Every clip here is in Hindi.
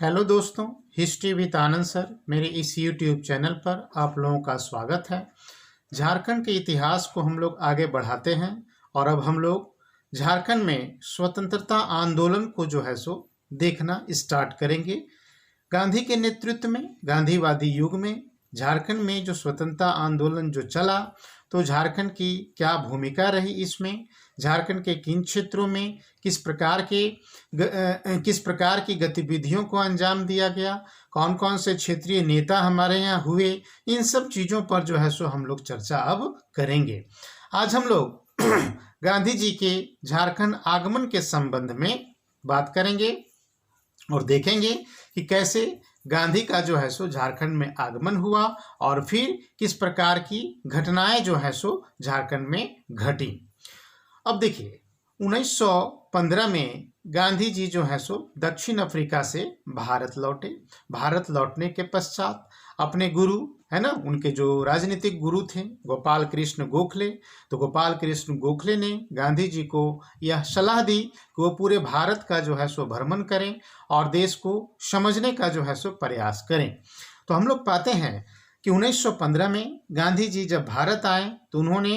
हेलो दोस्तों, हिस्ट्री विद आनंद सर मेरे इस यूट्यूब चैनल पर आप लोगों का स्वागत है। झारखंड के इतिहास को हम लोग आगे बढ़ाते हैं और अब हम लोग झारखंड में स्वतंत्रता आंदोलन को जो है सो देखना स्टार्ट करेंगे। गांधी के नेतृत्व में गांधीवादी युग में झारखंड में जो स्वतंत्रता आंदोलन जो चला, तो झारखंड की क्या भूमिका रही, इसमें झारखंड के किन क्षेत्रों में किस प्रकार की गतिविधियों को अंजाम दिया गया, कौन कौन से क्षेत्रीय नेता हमारे यहाँ हुए, इन सब चीज़ों पर जो है सो हम लोग चर्चा अब करेंगे। आज हम लोग गांधी जी के झारखंड आगमन के संबंध में बात करेंगे और देखेंगे कि कैसे गांधी का जो है सो झारखंड में आगमन हुआ और फिर किस प्रकार की घटनाएं जो है सो झारखंड में घटी। अब देखिए, 1915 में गांधी जी जो है सो दक्षिण अफ्रीका से भारत लौटे। भारत लौटने के पश्चात अपने गुरु है ना, उनके जो राजनीतिक गुरु थे गोपाल कृष्ण गोखले, तो गोपाल कृष्ण गोखले ने गांधी जी को यह सलाह दी कि वो पूरे भारत का जो है सो भ्रमण करें और देश को समझने का जो है सो प्रयास करें। तो हम लोग पाते हैं कि 1915 में गांधी जी जब भारत आए तो उन्होंने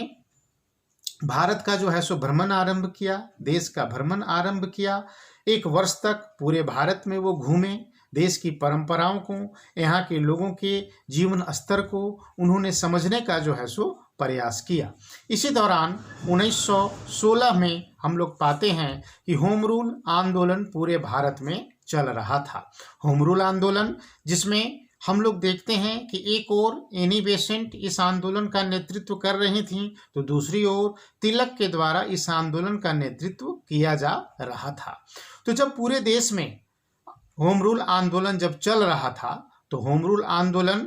भारत का जो है सो भ्रमण आरंभ किया, देश का भ्रमण आरंभ किया। 1 वर्ष तक पूरे भारत में वो घूमे, देश की परंपराओं को, यहाँ के लोगों के जीवन स्तर को उन्होंने समझने का जो है सो प्रयास किया। इसी दौरान 1916 में हम लोग पाते हैं कि होम रूल आंदोलन पूरे भारत में चल रहा था। होम रूल आंदोलन जिसमें हम लोग देखते हैं कि एक ओर एनी बेसेंट इस आंदोलन का नेतृत्व कर रही थीं, तो दूसरी ओर तिलक के द्वारा इस आंदोलन का नेतृत्व किया जा रहा था। तो जब पूरे देश में होम रूल आंदोलन जब चल रहा था, तो होम रूल आंदोलन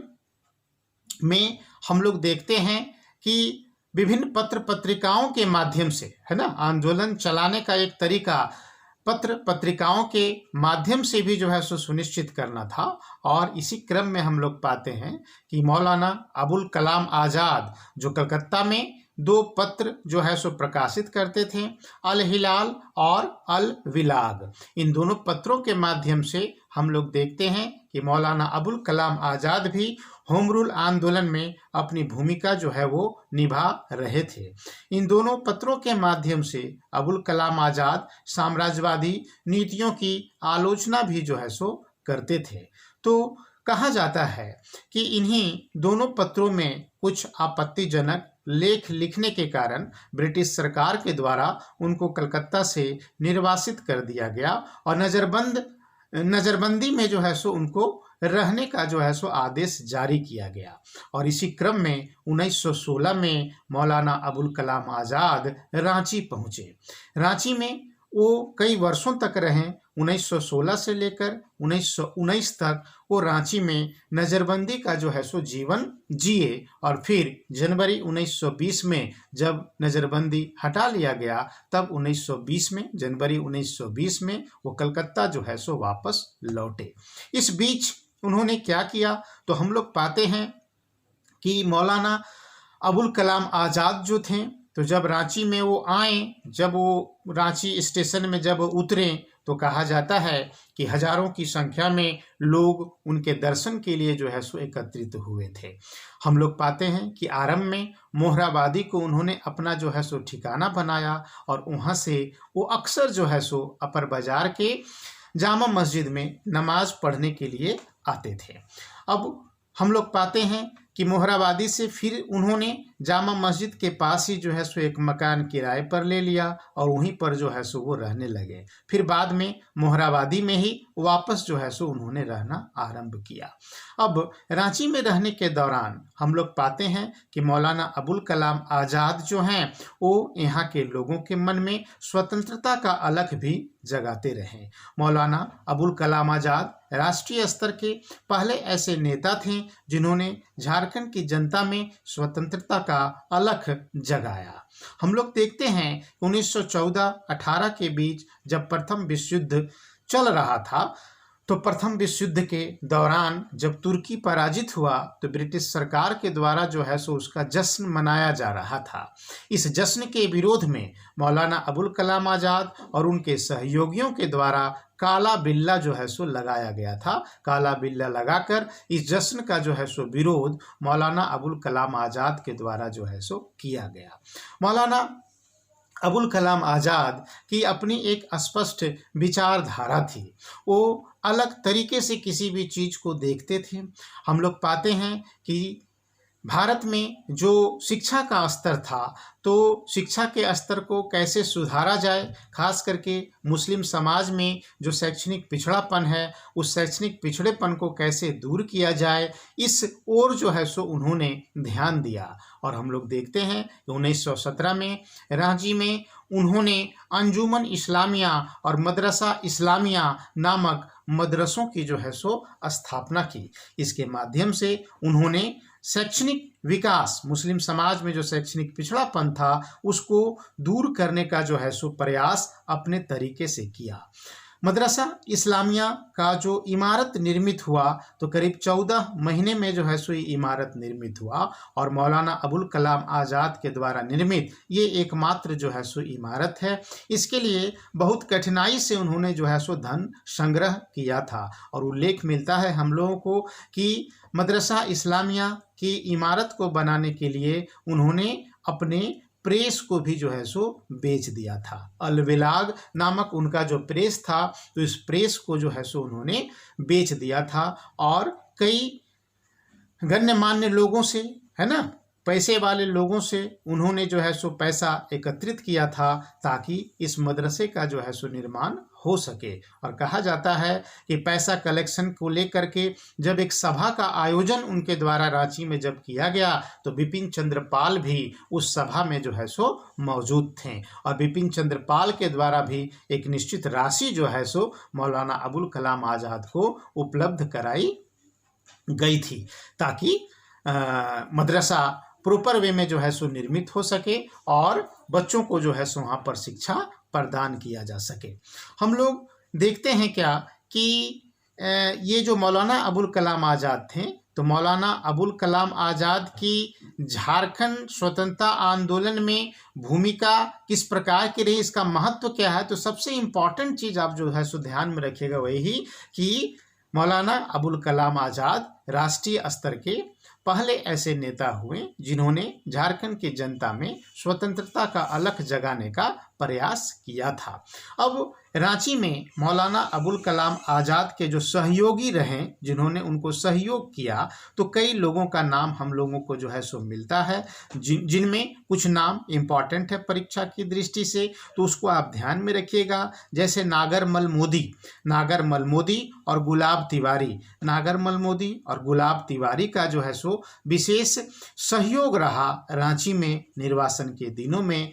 में हम लोग देखते हैं कि विभिन्न पत्र पत्रिकाओं के माध्यम से, है ना, आंदोलन चलाने का एक तरीका पत्र पत्रिकाओं के माध्यम से भी जो है सो सुनिश्चित करना था। और इसी क्रम में हम लोग पाते हैं कि मौलाना अबुल कलाम आज़ाद जो कलकत्ता में 2 पत्र जो है सो प्रकाशित करते थे, अल हिलाल और अल विलाग, इन दोनों पत्रों के माध्यम से हम लोग देखते हैं कि मौलाना अबुल कलाम आज़ाद भी होम रूल आंदोलन में अपनी भूमिका जो है वो निभा रहे थे। इन दोनों पत्रों के माध्यम से अबुल कलाम आज़ाद साम्राज्यवादी नीतियों की आलोचना भी जो है सो करते थे। तो कहा जाता है कि इन्हीं दोनों पत्रों में कुछ आपत्तिजनक लेख लिखने के कारण ब्रिटिश सरकार के द्वारा उनको कलकत्ता से निर्वासित कर दिया गया और नज़रबंदी में जो है सो उनको रहने का जो है सो आदेश जारी किया गया। और इसी क्रम में 1916 में मौलाना अबुल कलाम आज़ाद रांची पहुँचे। रांची में वो कई वर्षों तक रहे। 1916 से लेकर 1919 तक वो रांची में नज़रबंदी का जो है सो जीवन जिए और फिर जनवरी 1920 में जब नज़रबंदी हटा लिया गया, तब 1920 में जनवरी 1920 में वो कलकत्ता जो है सो वापस लौटे। इस बीच उन्होंने क्या किया, तो हम लोग पाते हैं कि मौलाना अबुल कलाम आज़ाद जो थे, तो जब रांची में वो आए, जब वो रांची स्टेशन में जब उतरे, तो कहा जाता है कि हजारों की संख्या में लोग उनके दर्शन के लिए जो है सो एकत्रित हुए थे। हम लोग पाते हैं कि आरंभ में मोहराबादी को उन्होंने अपना जो है सो ठिकाना बनाया और वहाँ से वो अक्सर जो है सो अपर बाजार के जामा मस्जिद में नमाज पढ़ने के लिए आते थे। अब हम लोग पाते हैं कि मोहराबादी से फिर उन्होंने जामा मस्जिद के पास ही जो है सो एक मकान किराए पर ले लिया और वहीं पर जो है सो वो रहने लगे। फिर बाद में मोहराबादी में ही वापस जो है सो उन्होंने रहना आरंभ किया। अब रांची में रहने के दौरान हम लोग पाते हैं कि मौलाना अबुल कलाम आज़ाद जो हैं वो यहाँ के लोगों के मन में स्वतंत्रता का अलख भी जगाते रहे। मौलाना अबुल कलाम आज़ाद राष्ट्रीय स्तर के पहले ऐसे नेता थे जिन्होंने झारखंड की जनता में स्वतंत्रता का अलख जगाया। हम लोग देखते हैं 1914-18 के बीच जब प्रथम विश्व युद्ध चल रहा था, तो प्रथम विश्व युद्ध के दौरान जब तुर्की पराजित हुआ तो ब्रिटिश सरकार के द्वारा जो है सो उसका जश्न मनाया जा रहा था। इस जश्न के विरोध में मौलाना अबुल कलाम आज़ाद और उनके सहयोगियों के द्वारा काला बिल्ला जो है सो लगाया गया था। काला बिल्ला लगाकर इस जश्न का जो है सो विरोध मौलाना अबुल कलाम आज़ाद के द्वारा जो है सो किया गया। मौलाना अबुल कलाम आज़ाद की अपनी एक स्पष्ट विचारधारा थी। वो अलग तरीके से किसी भी चीज़ को देखते थे। हम लोग पाते हैं कि भारत में जो शिक्षा का स्तर था तो शिक्षा के स्तर को कैसे सुधारा जाए, खास करके मुस्लिम समाज में जो शैक्षणिक पिछड़ापन है उस शैक्षणिक पिछड़ेपन को कैसे दूर किया जाए, इस ओर जो है सो उन्होंने ध्यान दिया। और हम लोग देखते हैं कि 1917 में रांची में उन्होंने अंजुमन इस्लामिया और मदरसा इस्लामिया नामक मदरसों की जो है सो स्थापना की। इसके माध्यम से उन्होंने शैक्षणिक विकास, मुस्लिम समाज में जो शैक्षणिक पिछड़ापन था उसको दूर करने का जो है सो प्रयास अपने तरीके से किया। मदरसा इस्लामिया का जो इमारत निर्मित हुआ तो करीब 14 महीने में जो है सो ये इमारत निर्मित हुआ और मौलाना अबुल कलाम आज़ाद के द्वारा निर्मित ये एकमात्र जो है सो इमारत है। इसके लिए बहुत कठिनाई से उन्होंने जो है सो धन संग्रह किया था और उल्लेख मिलता है हम लोगों को कि मदरसा इस्लामिया की इमारत को बनाने के लिए उन्होंने अपने प्रेस को भी जो है सो बेच दिया था। अलविलाग नामक उनका जो प्रेस था तो इस प्रेस को जो है सो उन्होंने बेच दिया था और कई गण्यमान्य लोगों से, है ना, पैसे वाले लोगों से उन्होंने जो है सो पैसा एकत्रित किया था ताकि इस मदरसे का जो है सो निर्माण हो सके। और कहा जाता है कि पैसा कलेक्शन को लेकर के जब एक सभा का आयोजन उनके द्वारा रांची में जब किया गया तो बिपिन चंद्र पाल भी उस सभा में जो है सो मौजूद थे और बिपिन चंद्र पाल के द्वारा भी एक निश्चित राशि जो है सो मौलाना अबुल कलाम आज़ाद को उपलब्ध कराई गई थी ताकि मदरसा प्रॉपर वे में जो है सो निर्मित हो सके और बच्चों को जो है सो वहाँ पर शिक्षा प्रदान किया जा सके। हम लोग देखते हैं क्या कि ये जो मौलाना अबुल कलाम आज़ाद थे तो मौलाना अबुल कलाम आज़ाद की झारखंड स्वतंत्रता आंदोलन में भूमिका किस प्रकार की रही, इसका महत्व क्या है, तो सबसे इम्पॉर्टेंट चीज़ आप जो है सो ध्यान में रखिएगा वही कि मौलाना अबुल कलाम आज़ाद राष्ट्रीय स्तर के पहले ऐसे नेता हुए जिन्होंने झारखंड की जनता में स्वतंत्रता का अलख जगाने का प्रयास किया था। अब रांची में मौलाना अबुल कलाम आज़ाद के जो सहयोगी रहे जिन्होंने उनको सहयोग किया तो कई लोगों का नाम हम लोगों को जो है सो मिलता है जिनमें कुछ नाम इम्पॉर्टेंट है परीक्षा की दृष्टि से, तो उसको आप ध्यान में रखिएगा। जैसे नागरमल मोदी और गुलाब तिवारी, नागरमल मोदी और गुलाब तिवारी का जो है सो विशेष सहयोग रहा रांची में निर्वासन के दिनों में।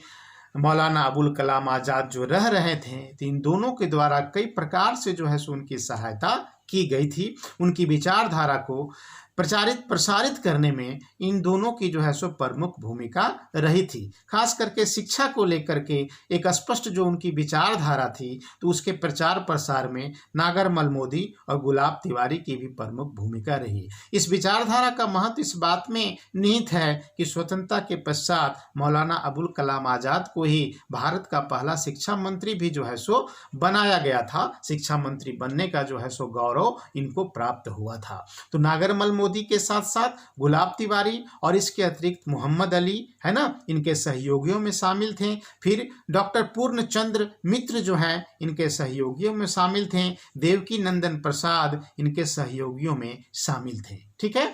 मौलाना अबुल कलाम आज़ाद जो रह रहे थे तो इन दोनों के द्वारा कई प्रकार से जो है सो उनकी सहायता की गई थी। उनकी विचारधारा को प्रसारित करने में इन दोनों की जो है सो प्रमुख भूमिका रही थी। खास करके शिक्षा को लेकर के एक स्पष्ट जो उनकी विचारधारा थी तो उसके प्रचार प्रसार में नागरमल मोदी और गुलाब तिवारी की भी प्रमुख भूमिका रही। इस विचारधारा का महत्व इस बात में निहित है कि स्वतंत्रता के पश्चात मौलाना अबुल कलाम आज़ाद को ही भारत का पहला शिक्षा मंत्री भी जो है सो बनाया गया था। शिक्षा मंत्री बनने का जो है सो गौरव इनको प्राप्त हुआ था। तो नागरमल मोदी के साथ साथ गुलाब तिवारी और इसके अतिरिक्त मोहम्मद अली, है ना, इनके सहयोगियों में शामिल थे। फिर डॉक्टर पूर्ण चंद्र मित्र जो हैं इनके सहयोगियों में शामिल थे। देवकी नंदन प्रसाद इनके सहयोगियों में शामिल थे। ठीक है,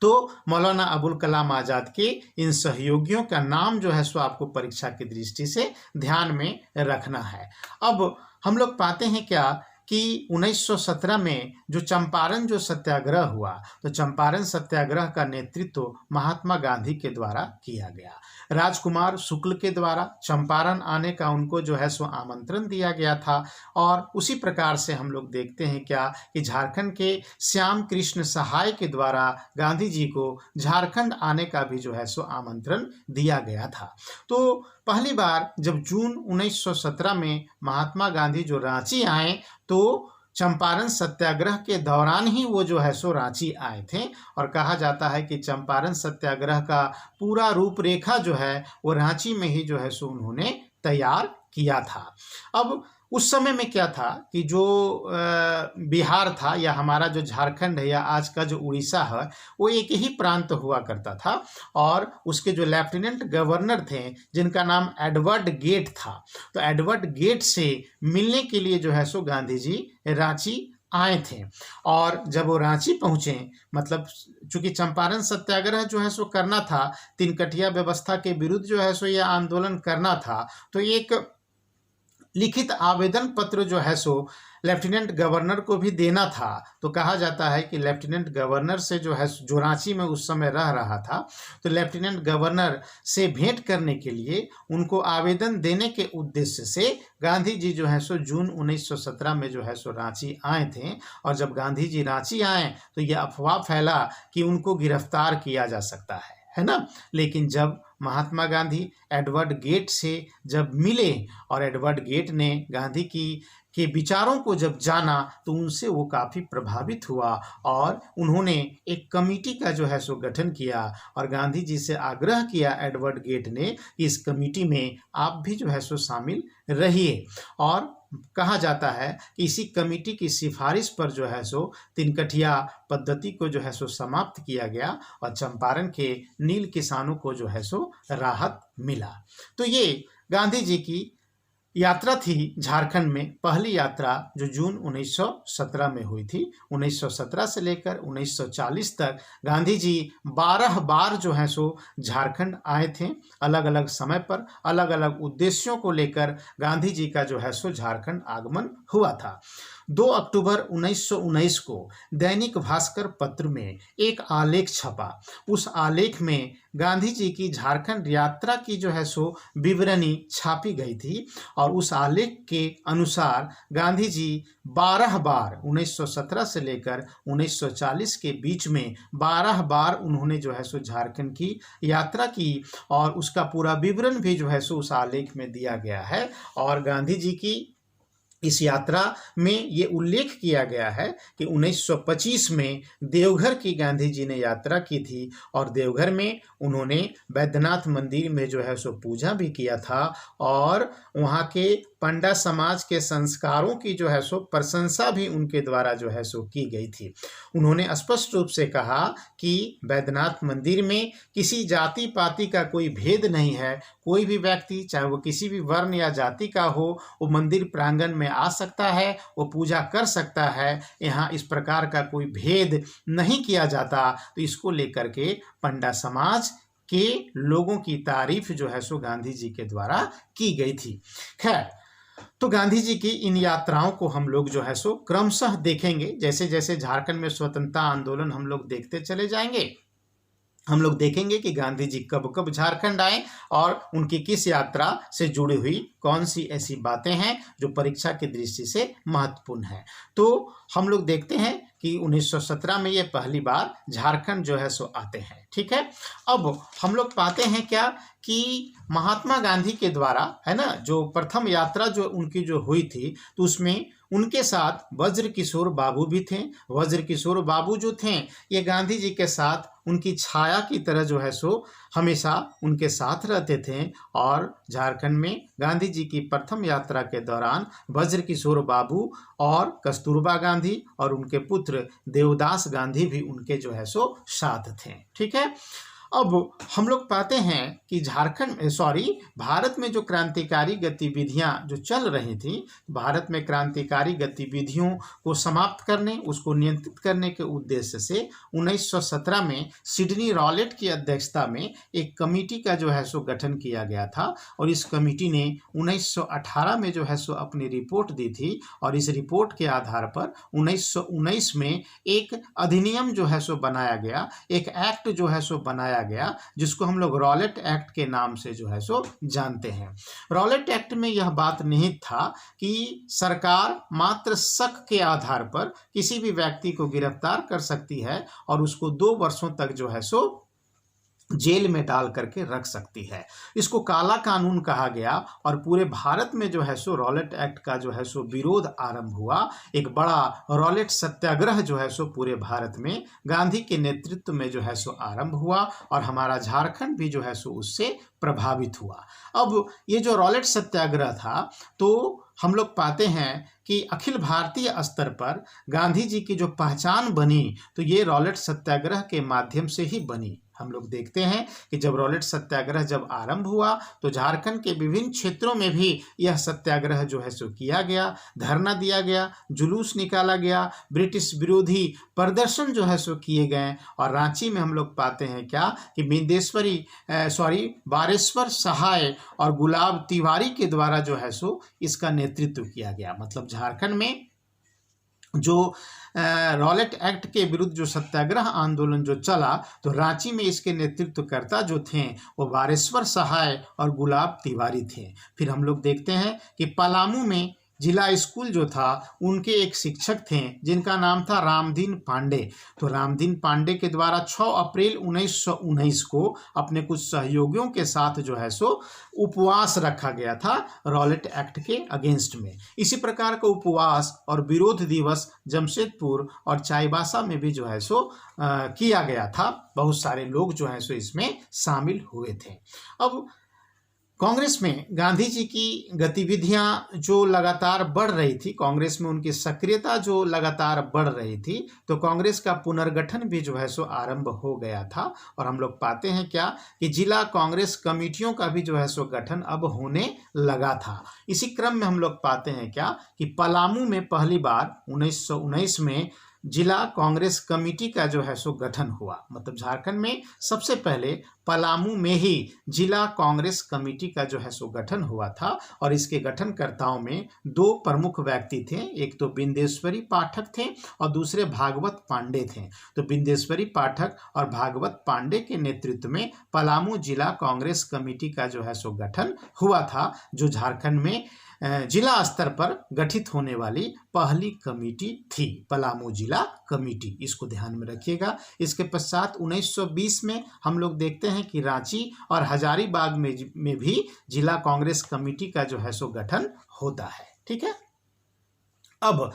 तो मौलाना अबुल कलाम आज़ाद के इन सहयोगियों का नाम जो है सो आपको परीक्षा की दृष्टि से ध्यान में रखना है। अब हम लोग पाते हैं क्या कि 1917 में जो चंपारण जो सत्याग्रह हुआ तो चंपारण सत्याग्रह का नेतृत्व महात्मा गांधी के द्वारा किया गया। राजकुमार शुक्ल के द्वारा चंपारण आने का उनको जो है सो आमंत्रण दिया गया था और उसी प्रकार से हम लोग देखते हैं क्या कि झारखंड के श्याम कृष्ण सहाय के द्वारा गांधी जी को झारखंड आने का भी जो है सो आमंत्रण दिया गया था। तो पहली बार जब जून 1917 में महात्मा गांधी जो रांची आए तो चंपारण सत्याग्रह के दौरान ही वो जो है सो रांची आए थे और कहा जाता है कि चंपारण सत्याग्रह का पूरा रूपरेखा जो है वो रांची में ही जो है सो उन्होंने तैयार किया था। अब उस समय में क्या था कि जो बिहार था या हमारा जो झारखंड है या आज का जो उड़ीसा है वो एक ही प्रांत हुआ करता था और उसके जो लेफ्टिनेंट गवर्नर थे जिनका नाम एडवर्ड गेट था, तो एडवर्ड गेट से मिलने के लिए जो है सो गांधी जी रांची आए थे। और जब वो रांची पहुंचे, मतलब चूंकि चंपारण सत्याग्रह जो है सो करना था, तिनकटिया व्यवस्था के विरुद्ध जो है सो यह आंदोलन करना था, तो एक लिखित आवेदन पत्र जो है सो लेफ्टिनेंट गवर्नर को भी देना था। तो कहा जाता है कि लेफ्टिनेंट गवर्नर से जो है जो रांची में उस समय रह रहा था, तो लेफ्टिनेंट गवर्नर से भेंट करने के लिए उनको आवेदन देने के उद्देश्य से गांधी जी जो है सो जून 1917 में जो है सो रांची आए थे। और जब गांधी जी रांची आए तो यह अफवाह फैला कि उनको गिरफ्तार किया जा सकता है ना। लेकिन जब महात्मा गांधी एडवर्ड गेट से जब मिले और एडवर्ड गेट ने गांधी के विचारों को जब जाना तो उनसे वो काफ़ी प्रभावित हुआ और उन्होंने एक कमेटी का जो है सो गठन किया और गांधी जी से आग्रह किया एडवर्ड गेट ने कि इस कमेटी में आप भी जो है सो शामिल रहिए। और कहा जाता है कि इसी कमेटी की सिफारिश पर जो है सो तिनकटिया पद्धति को जो है सो समाप्त किया गया और चंपारण के नील किसानों को जो है सो राहत मिला। तो ये गांधी जी की यात्रा थी झारखंड में, पहली यात्रा जो जून 1917 में हुई थी। 1917 से लेकर 1940 तक गांधी जी 12 बार जो है सो झारखंड आए थे। अलग अलग समय पर अलग अलग उद्देश्यों को लेकर गांधी जी का जो है सो झारखंड आगमन हुआ था। 2 अक्टूबर 1919 को दैनिक भास्कर पत्र में एक आलेख छपा। उस आलेख में गांधी जी की झारखंड यात्रा की जो है सो विवरणी छापी गई थी और उस आलेख के अनुसार गांधी जी 12 बार 1917 से लेकर 1940 के बीच में 12 बार उन्होंने जो है सो झारखंड की यात्रा की और उसका पूरा विवरण भी जो है सो उस आलेख में दिया गया है। और गांधी जी की इस यात्रा में ये उल्लेख किया गया है कि 1925 में देवघर की गांधी जी ने यात्रा की थी और देवघर में उन्होंने बैद्यनाथ मंदिर में जो है सो पूजा भी किया था और वहाँ के पंडा समाज के संस्कारों की जो है सो प्रशंसा भी उनके द्वारा जो है सो की गई थी। उन्होंने स्पष्ट रूप से कहा कि बैद्यनाथ मंदिर में किसी जाति पाति का कोई भेद नहीं है, कोई भी व्यक्ति चाहे वो किसी भी वर्ण या जाति का हो वो मंदिर प्रांगण में आ सकता है, वो पूजा कर सकता है। यहाँ इस प्रकार का कोई भेद नहीं किया जाता। तो इसको लेकर के पंडा समाज के लोगों की तारीफ जो है सो गांधी जी के द्वारा की गई थी। खैर, तो गांधी जी की इन यात्राओं को हम लोग जो है सो क्रमशः देखेंगे। जैसे जैसे झारखंड में स्वतंत्रता आंदोलन हम लोग देखते चले जाएंगे, हम लोग देखेंगे कि गांधी जी कब कब झारखंड आए और उनकी किस यात्रा से जुड़ी हुई कौन सी ऐसी बातें हैं जो परीक्षा की दृष्टि से महत्वपूर्ण है। तो हम लोग देखते हैं कि 1917 में ये पहली बार झारखंड जो है सो आते हैं। ठीक है, अब हम लोग पाते हैं क्या कि महात्मा गांधी के द्वारा है ना जो प्रथम यात्रा जो उनकी जो हुई थी तो उसमें उनके साथ वज्र किशोर बाबू भी थे। वज्र किशोर बाबू जो थे ये गांधी जी के साथ उनकी छाया की तरह जो है सो हमेशा उनके साथ रहते थे और झारखंड में गांधी जी की प्रथम यात्रा के दौरान वज्र किशोर बाबू और कस्तूरबा गांधी और उनके पुत्र देवदास गांधी भी उनके जो है सो साथ थे। ठीक है, अब हम लोग पाते हैं कि भारत में जो क्रांतिकारी गतिविधियां जो चल रही थी, भारत में क्रांतिकारी गतिविधियों को समाप्त करने, उसको नियंत्रित करने के उद्देश्य से 1917 में सिडनी रॉलेट की अध्यक्षता में एक कमेटी का जो है सो गठन किया गया था और इस कमेटी ने 1918 में जो है सो अपनी रिपोर्ट दी थी और इस रिपोर्ट के आधार पर 1919 में एक अधिनियम जो है सो बनाया गया, एक एक्ट जो है सो बनाया गया जिसको हम लोग रॉलेट एक्ट के नाम से जो है सो जानते हैं। रॉलेट एक्ट में यह बात निहित था कि सरकार मात्र शक के आधार पर किसी भी व्यक्ति को गिरफ्तार कर सकती है और उसको 2 वर्षों तक जो है सो जेल में डाल करके रख सकती है। इसको काला कानून कहा गया और पूरे भारत में जो है सो रॉलेट एक्ट का जो है सो विरोध आरंभ हुआ। एक बड़ा रॉलेट सत्याग्रह जो है सो पूरे भारत में गांधी के नेतृत्व में जो है सो आरंभ हुआ और हमारा झारखंड भी जो है सो उससे प्रभावित हुआ। अब ये जो रॉलेट सत्याग्रह था तो हम लोग पाते हैं कि अखिल भारतीय स्तर पर गांधी जी की जो पहचान बनी तो ये रॉलेट सत्याग्रह के माध्यम से ही बनी। हम लोग देखते हैं कि जब रॉलेट सत्याग्रह जब आरंभ हुआ तो झारखंड के विभिन्न क्षेत्रों में भी यह सत्याग्रह जो है सो किया गया, धरना दिया गया, जुलूस निकाला गया, ब्रिटिश विरोधी प्रदर्शन जो है सो किए गए। और रांची में हम लोग पाते हैं क्या कि बारेश्वर सहाय और गुलाब तिवारी के द्वारा जो है सो इसका नेतृत्व किया गया। मतलब झारखंड में जो रॉलेट एक्ट के विरुद्ध जो सत्याग्रह आंदोलन जो चला तो रांची में इसके नेतृत्वकर्ता जो थे वो बारेश्वर सहाय और गुलाब तिवारी थे। फिर हम लोग देखते हैं कि पलामू में जिला स्कूल जो था उनके एक शिक्षक थे जिनका नाम था रामदीन पांडे। तो रामदीन पांडे के द्वारा 6 अप्रैल 1919 को अपने कुछ सहयोगियों के साथ जो है सो उपवास रखा गया था रॉलेट एक्ट के अगेंस्ट में। इसी प्रकार का उपवास और विरोध दिवस जमशेदपुर और चाईबासा में भी जो है सो किया गया था। बहुत सारे लोग जो है सो इसमें शामिल हुए थे। अब कांग्रेस में गांधी जी की गतिविधियां जो लगातार बढ़ रही थी, कांग्रेस में उनकी सक्रियता जो लगातार बढ़ रही थी तो कांग्रेस का पुनर्गठन भी जो है सो आरंभ हो गया था। और हम लोग पाते हैं क्या कि जिला कांग्रेस कमेटियों का भी जो है सो गठन अब होने लगा था। इसी क्रम में हम लोग पाते हैं क्या कि पलामू में पहली बार 1919 में जिला कांग्रेस कमेटी का जो है सो गठन हुआ। मतलब झारखंड में सबसे पहले पलामू में ही जिला कांग्रेस कमेटी का जो है सो गठन हुआ था। और इसके गठनकर्ताओं में 2 प्रमुख व्यक्ति थे, एक तो बिंदेश्वरी पाठक थे और दूसरे भागवत पांडे थे। तो बिंदेश्वरी पाठक और भागवत पांडे के नेतृत्व में पलामू जिला कांग्रेस कमेटी का जो है सो गठन हुआ था, जो झारखंड में जिला स्तर पर गठित होने वाली पहली कमेटी थी, पलामू जिला कमेटी। इसको ध्यान में रखिएगा। इसके पश्चात 1920 में हम लोग देखते हैं कि रांची और हजारीबाग में भी जिला कांग्रेस कमेटी का जो है सो गठन होता है। ठीक है। अब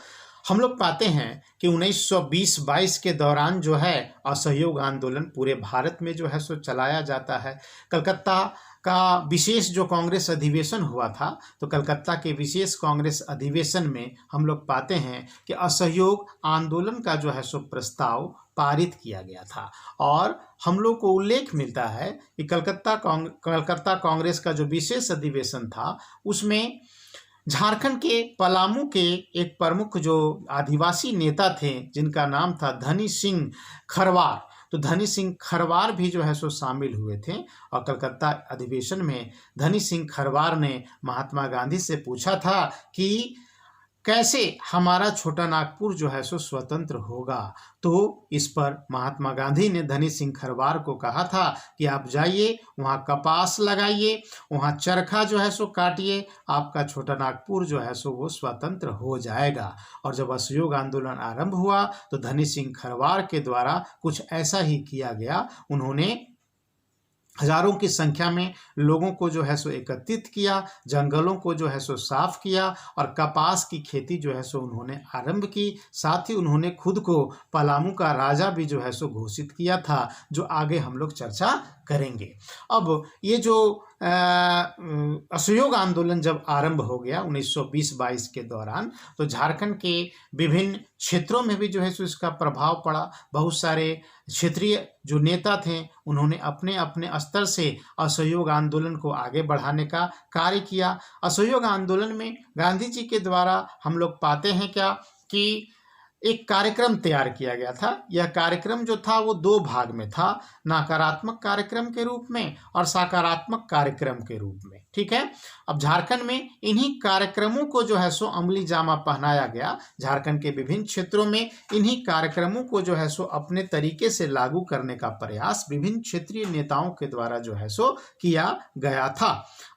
हम लोग पाते हैं कि 1920-22 के दौरान जो है असहयोग आंदोलन पूरे भारत में जो है सो चलाया जाता है। कलकत्ता का विशेष जो कांग्रेस अधिवेशन हुआ था तो कलकत्ता के विशेष कांग्रेस अधिवेशन में हम लोग पाते हैं कि असहयोग आंदोलन का जो है सो प्रस्ताव पारित किया गया था। और हम लोग को उल्लेख मिलता है कि कलकत्ता कांग्रेस का जो विशेष अधिवेशन था उसमें झारखंड के पलामू के एक प्रमुख जो आदिवासी नेता थे जिनका नाम था धनी सिंह खरवार, तो धनी सिंह खरवार भी जो है सो शामिल हुए थे। और कलकत्ता अधिवेशन में धनी सिंह खरवार ने महात्मा गांधी से पूछा था कि कैसे हमारा छोटा नागपुर जो है सो स्वतंत्र होगा। तो इस पर महात्मा गांधी ने धनी सिंह खरवार को कहा था कि आप जाइए, वहाँ कपास लगाइए, वहाँ चरखा जो है सो काटिए, आपका छोटा नागपुर जो है सो वो स्वतंत्र हो जाएगा। और जब असहयोग आंदोलन आरंभ हुआ तो धनी सिंह खरवार के द्वारा कुछ ऐसा ही किया गया। उन्होंने हजारों की संख्या में लोगों को जो है सो एकत्रित किया, जंगलों को जो है सो साफ किया और कपास की खेती जो है सो उन्होंने आरंभ की। साथ ही उन्होंने खुद को पलामू का राजा भी जो है सो घोषित किया था, जो आगे हम लोग चर्चा करेंगे। अब ये जो असहयोग आंदोलन जब आरंभ हो गया 1920-22 के दौरान तो झारखंड के विभिन्न क्षेत्रों में भी जो है सो इसका प्रभाव पड़ा। बहुत सारे क्षेत्रीय जो नेता थे उन्होंने अपने अपने स्तर से असहयोग आंदोलन को आगे बढ़ाने का कार्य किया। असहयोग आंदोलन में गांधी जी के द्वारा हम लोग पाते हैं क्या कि एक कार्यक्रम तैयार किया गया था। यह कार्यक्रम जो था वो 2 भाग में था, नकारात्मक कार्यक्रम के रूप में और सकारात्मक कार्यक्रम के रूप में। ठीक है। अब झारखंड में इन्हीं कार्यक्रमों को जो है सो अमली जामा पहनाया गया। झारखंड के विभिन्न क्षेत्रों में इन्हीं कार्यक्रमों को जो है सो अपने तरीके से लागू करने का प्रयास विभिन्न क्षेत्रीय नेताओं के द्वारा जो है सो किया गया था।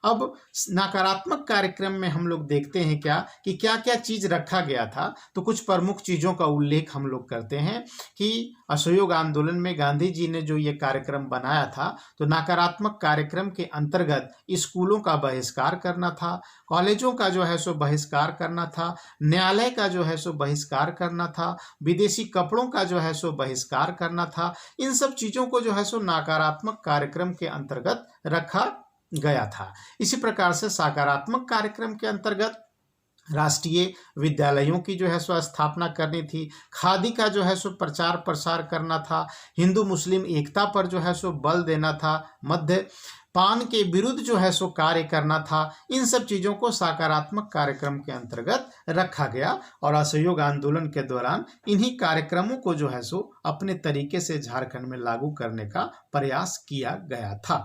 अब नकारात्मक कार्यक्रम में हम लोग देखते हैं क्या कि क्या क्या चीज रखा गया था। तो कुछ प्रमुख चीजों चीज़ों का उल्लेख हम लोग करते हैं कि असहयोग आंदोलन में गांधी जी ने जो ये कार्यक्रम बनाया था, तो नकारात्मक कार्यक्रम के अंतर्गत स्कूलों का बहिष्कार करना था, कॉलेजों का जो है सो बहिष्कार करना था, न्यायालय का जो है सो बहिष्कार करना था, विदेशी कपड़ों का जो है सो बहिष्कार करना था। इन सब चीज़ों को जो है सो नकारात्मक कार्यक्रम के अंतर्गत रखा गया था। इसी प्रकार से सकारात्मक कार्यक्रम के अंतर्गत राष्ट्रीय विद्यालयों की जो है सो स्थापना करनी थी, खादी का जो है सो प्रचार प्रसार करना था, हिंदू मुस्लिम एकता पर जो है सो बल देना था, मद्यपान के विरुद्ध जो है सो कार्य करना था। इन सब चीज़ों को सकारात्मक कार्यक्रम के अंतर्गत रखा गया और असहयोग आंदोलन के दौरान इन्हीं कार्यक्रमों को जो है सो अपने तरीके से झारखंड में लागू करने का प्रयास किया गया था।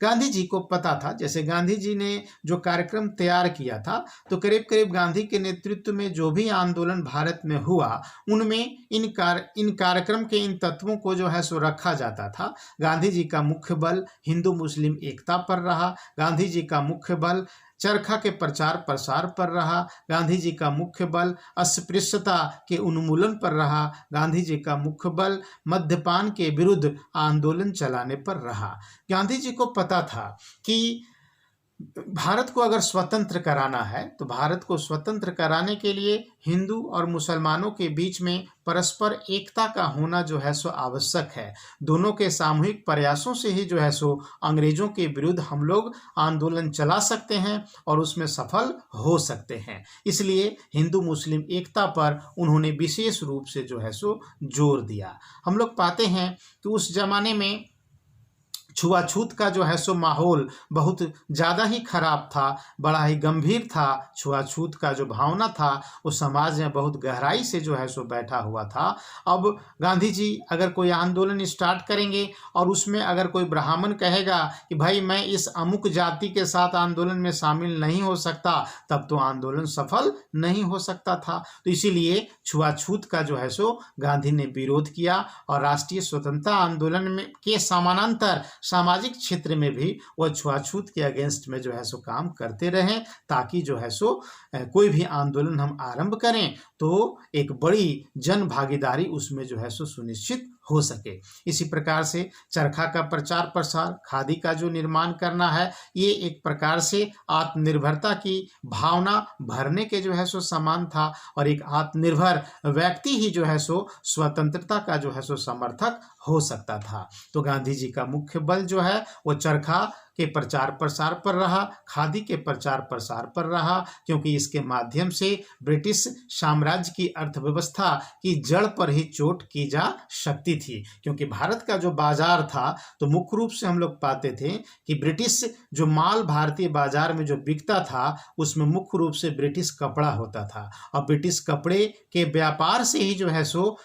गांधी जी को पता था, जैसे गांधी जी ने जो कार्यक्रम तैयार किया था, तो करीब करीब गांधी के नेतृत्व में जो भी आंदोलन भारत में हुआ, उनमें इन कार्यक्रम के इन तत्वों को जो है सो रखा जाता था। गांधी जी का मुख्य बल हिंदू मुस्लिम एकता पर रहा, गांधी जी का मुख्य बल चरखा के प्रचार प्रसार पर रहा, गांधी जी का मुख्य बल अस्पृश्यता के उन्मूलन पर रहा, गांधी जी का मुख्य बल मद्यपान के विरुद्ध आंदोलन चलाने पर रहा। गांधी जी को पता था कि भारत को अगर स्वतंत्र कराना है, तो भारत को स्वतंत्र कराने के लिए हिंदू और मुसलमानों के बीच में परस्पर एकता का होना जो है सो आवश्यक है। दोनों के सामूहिक प्रयासों से ही जो है सो अंग्रेजों के विरुद्ध हम लोग आंदोलन चला सकते हैं और उसमें सफल हो सकते हैं। इसलिए हिंदू मुस्लिम एकता पर उन्होंने विशेष रूप से जो है सो जोर दिया। हम लोग पाते हैं कि उस जमाने में छुआछूत का जो है सो माहौल बहुत ज़्यादा ही खराब था, बड़ा ही गंभीर था। छुआछूत का जो भावना था वो समाज में बहुत गहराई से जो है सो बैठा हुआ था। अब गांधी जी अगर कोई आंदोलन स्टार्ट करेंगे और उसमें अगर कोई ब्राह्मण कहेगा कि भाई मैं इस अमुक जाति के साथ आंदोलन में शामिल नहीं हो सकता, तब तो आंदोलन सफल नहीं हो सकता था। तो इसीलिए छुआछूत का जो है सो गांधी ने विरोध किया और राष्ट्रीय स्वतंत्रता आंदोलन में के समानांतर सामाजिक क्षेत्र में भी वह छुआछूत के अगेंस्ट में जो है सो काम करते रहें, ताकि जो है सो कोई भी आंदोलन हम आरंभ करें तो एक बड़ी जन भागीदारी उसमें जो है सो सुनिश्चित हो सके। इसी प्रकार से चरखा का प्रचार प्रसार, खादी का जो निर्माण करना है, ये एक प्रकार से आत्मनिर्भरता की भावना भरने के जो है सो समान था और एक आत्मनिर्भर व्यक्ति ही जो है सो स्वतंत्रता का जो है सो समर्थक हो सकता था। तो गांधी जी का मुख्य बल जो है वो चरखा के प्रचार प्रसार पर रहा, खादी के प्रचार प्रसार पर रहा, क्योंकि इसके माध्यम से ब्रिटिश साम्राज्य की अर्थव्यवस्था की जड़ पर ही चोट की जा सकती थी। क्योंकि भारत का जो बाजार था, तो मुख्य रूप से हम लोग पाते थे कि ब्रिटिश जो माल भारतीय बाजार में जो बिकता था, उसमें मुख्य रूप से ब्रिटिश कपड़ा होता था और ब्रिटिश कपड़े के व्यापार से ही जो है सो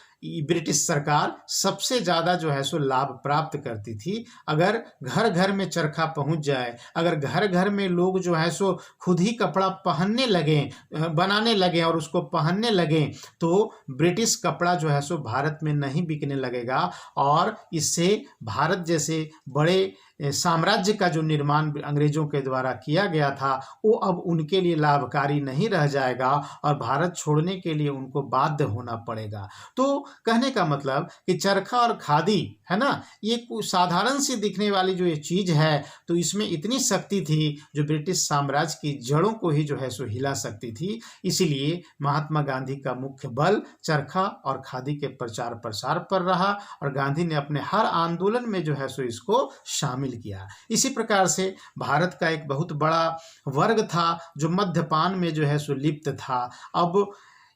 ब्रिटिश सरकार सबसे ज़्यादा जो है सो लाभ प्राप्त करती थी। अगर घर घर में चरखा पहुंच जाए, अगर घर घर में लोग जो है सो खुद ही कपड़ा पहनने लगें, बनाने लगें और उसको पहनने लगें, तो ब्रिटिश कपड़ा जो है सो भारत में नहीं बिकने लगेगा और इससे भारत जैसे बड़े साम्राज्य का जो निर्माण अंग्रेजों के द्वारा किया गया था, वो अब उनके लिए लाभकारी नहीं रह जाएगा और भारत छोड़ने के लिए उनको बाध्य होना पड़ेगा। तो कहने का मतलब कि चरखा और खादी है ना, ये साधारण सी दिखने वाली जो ये चीज़ है, तो इसमें इतनी शक्ति थी जो ब्रिटिश साम्राज्य की जड़ों को ही जो है सो हिला सकती थी। इसीलिए महात्मा गांधी का मुख्य बल चरखा और खादी के प्रचार प्रसार पर रहा और गांधी ने अपने हर आंदोलन में जो है सो इसको शामिल किया। इसी प्रकार से भारत का एक बहुत बड़ा वर्ग था जो मद्यपान में जो है सो लिप्त था। अब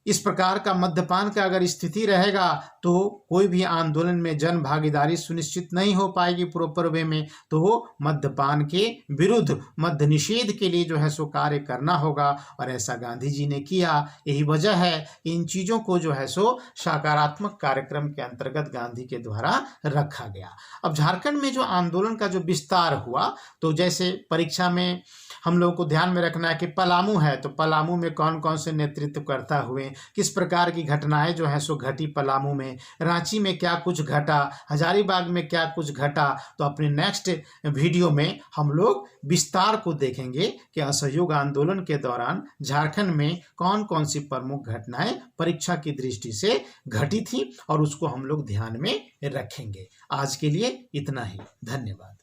इस प्रकार का मद्यपान का अगर स्थिति रहेगा तो कोई भी आंदोलन में जन भागीदारी सुनिश्चित नहीं हो पाएगी प्रॉपर वे में। तो मद्यपान के विरुद्ध मद्य निषेध के लिए जो है सो कार्य करना होगा और ऐसा गांधी जी ने किया। यही वजह है कि इन चीज़ों को जो है सो सकारात्मक कार्यक्रम के अंतर्गत गांधी के द्वारा रखा गया। अब झारखंड में जो आंदोलन का जो विस्तार हुआ, तो जैसे परीक्षा में हम लोगों को ध्यान में रखना है कि पलामू है तो पलामू में कौन कौन से नेतृत्वकर्ता हुए, किस प्रकार की घटनाएं जो है सो घटी पलामू में, रांची में क्या कुछ घटा, हजारीबाग में क्या कुछ घटा। तो अपने नेक्स्ट वीडियो में हम लोग विस्तार को देखेंगे कि असहयोग आंदोलन के दौरान झारखंड में कौन कौन सी प्रमुख घटनाएं परीक्षा की दृष्टि से घटी थी और उसको हम लोग ध्यान में रखेंगे। आज के लिए इतना ही, धन्यवाद।